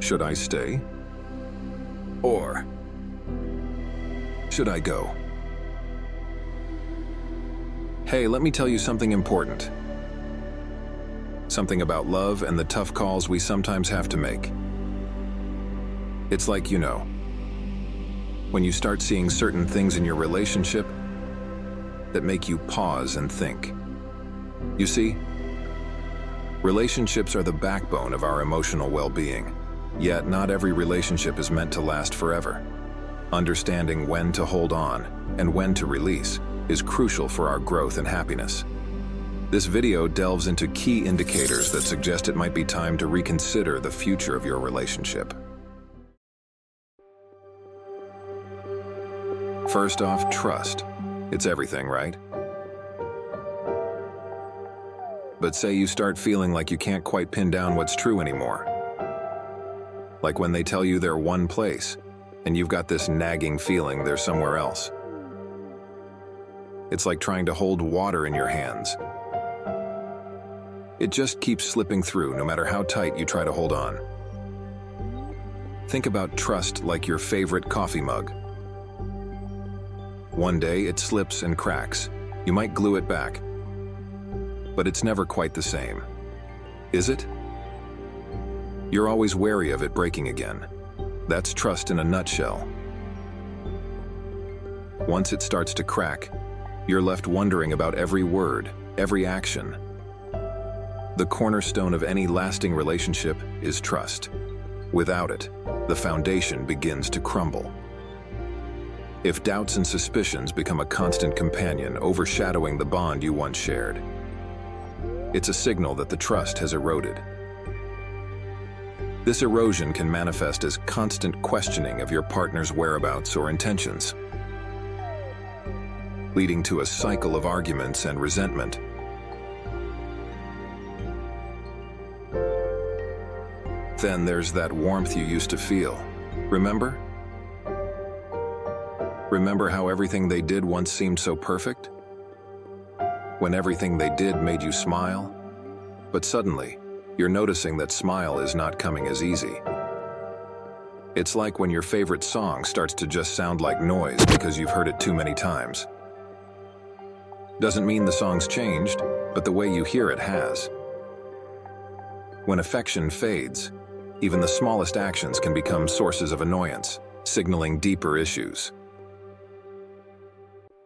Should I stay? Or should I go? Hey, let me tell you something important. Something about love and the tough calls we sometimes have to make. It's like, when you start seeing certain things in your relationship that make you pause and think. You see, relationships are the backbone of our emotional well-being, yet not every relationship is meant to last forever. Understanding when to hold on and when to release is crucial for our growth and happiness. This video delves into key indicators that suggest it might be time to reconsider the future of your relationship. First off, trust. It's everything, right? But say you start feeling like you can't quite pin down what's true anymore. Like when they tell you they're one place, and you've got this nagging feeling they're somewhere else. It's like trying to hold water in your hands. It just keeps slipping through no matter how tight you try to hold on. Think about trust like your favorite coffee mug. One day it slips and cracks. You might glue it back. But it's never quite the same. Is it? You're always wary of it breaking again. That's trust in a nutshell. Once it starts to crack, you're left wondering about every word, every action. The cornerstone of any lasting relationship is trust. Without it, the foundation begins to crumble. If doubts and suspicions become a constant companion overshadowing the bond you once shared, it's a signal that the trust has eroded. This erosion can manifest as constant questioning of your partner's whereabouts or intentions, leading to a cycle of arguments and resentment. Then there's that warmth you used to feel. Remember? Remember how everything they did once seemed so perfect? When everything they did made you smile? But suddenly, you're noticing that smile is not coming as easy. It's like when your favorite song starts to just sound like noise because you've heard it too many times. Doesn't mean the song's changed, but the way you hear it has. When affection fades, even the smallest actions can become sources of annoyance, signaling deeper issues.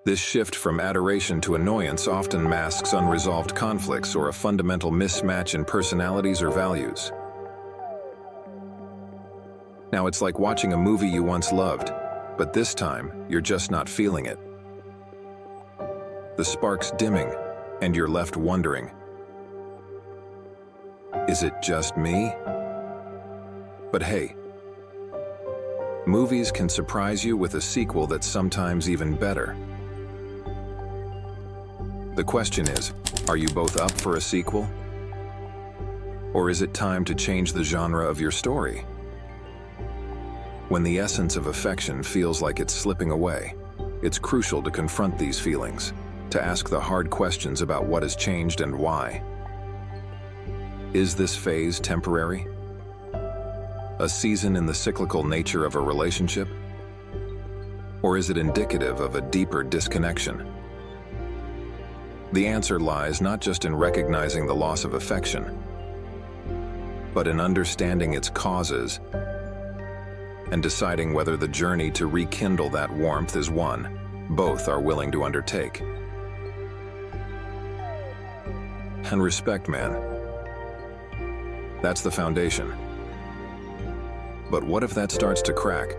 This shift from adoration to annoyance often masks unresolved conflicts or a fundamental mismatch in personalities or values. Now it's like watching a movie you once loved, but this time you're just not feeling it. The spark's dimming, and you're left wondering, is it just me? But hey, movies can surprise you with a sequel that's sometimes even better. The question is, are you both up for a sequel? Or is it time to change the genre of your story? When the essence of affection feels like it's slipping away, it's crucial to confront these feelings, to ask the hard questions about what has changed and why. Is this phase temporary? A season in the cyclical nature of a relationship? Or is it indicative of a deeper disconnection? The answer lies not just in recognizing the loss of affection, but in understanding its causes and deciding whether the journey to rekindle that warmth is one both are willing to undertake. And respect, man. That's the foundation. But what if that starts to crack?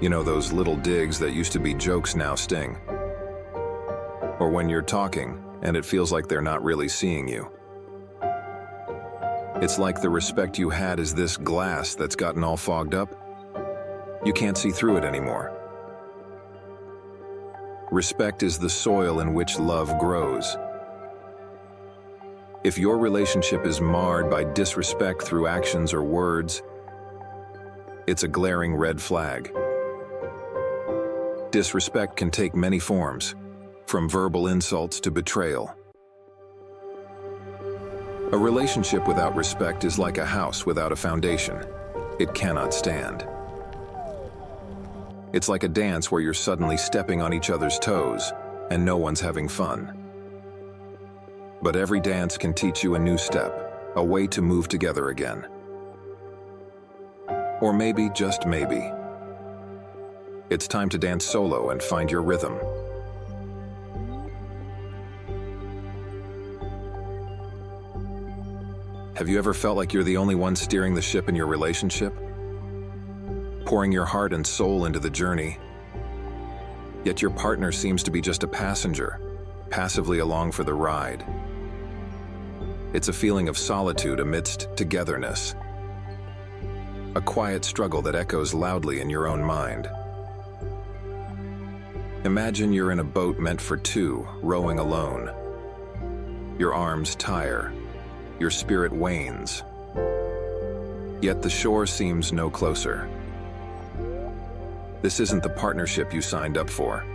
You know, those little digs that used to be jokes now sting. Or when you're talking and it feels like they're not really seeing you. It's like the respect you had is this glass that's gotten all fogged up. You can't see through it anymore. Respect is the soil in which love grows. If your relationship is marred by disrespect through actions or words, it's a glaring red flag. Disrespect can take many forms, from verbal insults to betrayal. A relationship without respect is like a house without a foundation. It cannot stand. It's like a dance where you're suddenly stepping on each other's toes and no one's having fun. But every dance can teach you a new step, a way to move together again. Or maybe, just maybe, it's time to dance solo and find your rhythm. Have you ever felt like you're the only one steering the ship in your relationship? Pouring your heart and soul into the journey, yet your partner seems to be just a passenger, passively along for the ride. It's a feeling of solitude amidst togetherness, a quiet struggle that echoes loudly in your own mind. Imagine you're in a boat meant for two, rowing alone. Your arms tire, your spirit wanes, yet the shore seems no closer. This isn't the partnership you signed up for.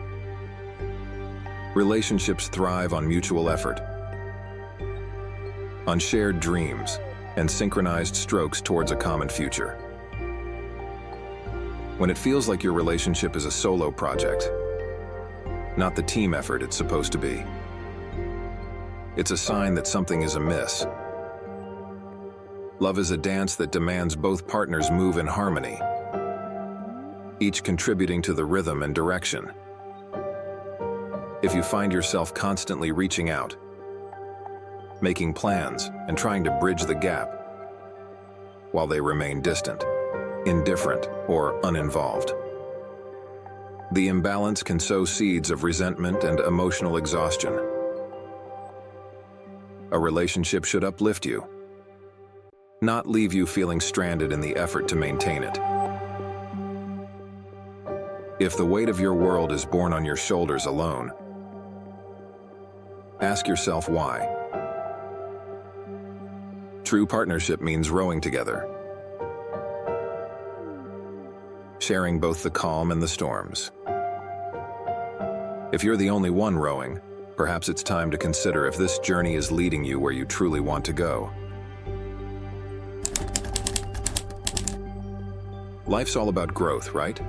Relationships thrive on mutual effort, on shared dreams, and synchronized strokes towards a common future. When it feels like your relationship is a solo project, not the team effort it's supposed to be, it's a sign that something is amiss. Love is a dance that demands both partners move in harmony, each contributing to the rhythm and direction. If you find yourself constantly reaching out, making plans, and trying to bridge the gap, while they remain distant, indifferent, or uninvolved, the imbalance can sow seeds of resentment and emotional exhaustion. A relationship should uplift you, not leave you feeling stranded in the effort to maintain it. If the weight of your world is borne on your shoulders alone, ask yourself why. True partnership means rowing together, sharing both the calm and the storms. If you're the only one rowing, perhaps it's time to consider if this journey is leading you where you truly want to go. Life's all about growth, right?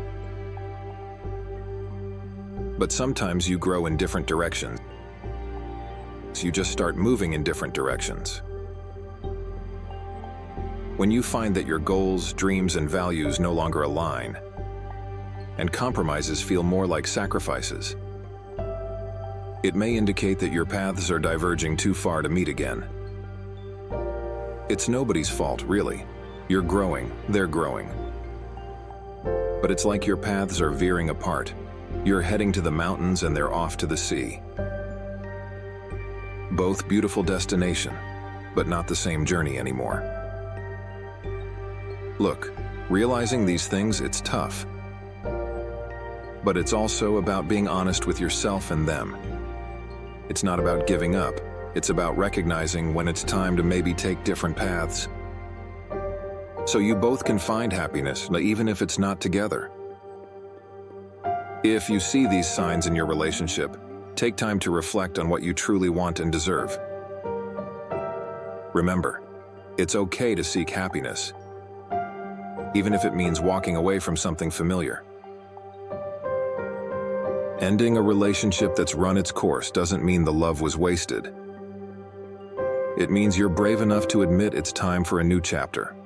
But sometimes you grow in different directions. So you just start moving in different directions. When you find that your goals, dreams, and values no longer align, and compromises feel more like sacrifices, it may indicate that your paths are diverging too far to meet again. It's nobody's fault, really. You're growing, they're growing. But it's like your paths are veering apart. You're heading to the mountains and they're off to the sea. Both beautiful destination, but not the same journey anymore. Look, realizing these things, it's tough. But it's also about being honest with yourself and them. It's not about giving up. It's about recognizing when it's time to maybe take different paths, so you both can find happiness, even if it's not together. If you see these signs in your relationship, take time to reflect on what you truly want and deserve. Remember, it's okay to seek happiness, even if it means walking away from something familiar. Ending a relationship that's run its course doesn't mean the love was wasted. It means you're brave enough to admit it's time for a new chapter.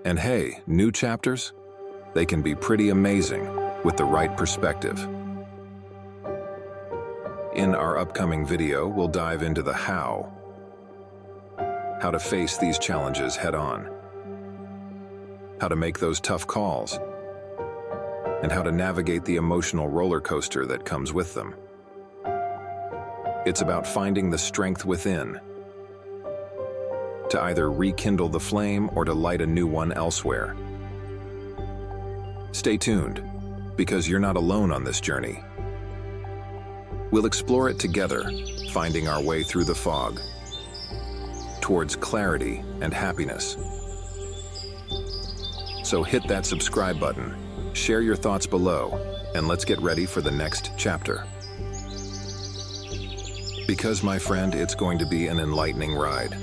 And hey, new chapters? They can be pretty amazing with the right perspective. In our upcoming video, we'll dive into the how to face these challenges head on, how to make those tough calls, and how to navigate the emotional roller coaster that comes with them. It's about finding the strength within to either rekindle the flame or to light a new one elsewhere. Stay tuned, because you're not alone on this journey. We'll explore it together, finding our way through the fog, towards clarity and happiness. So hit that subscribe button, share your thoughts below, and let's get ready for the next chapter. Because, my friend, it's going to be an enlightening ride.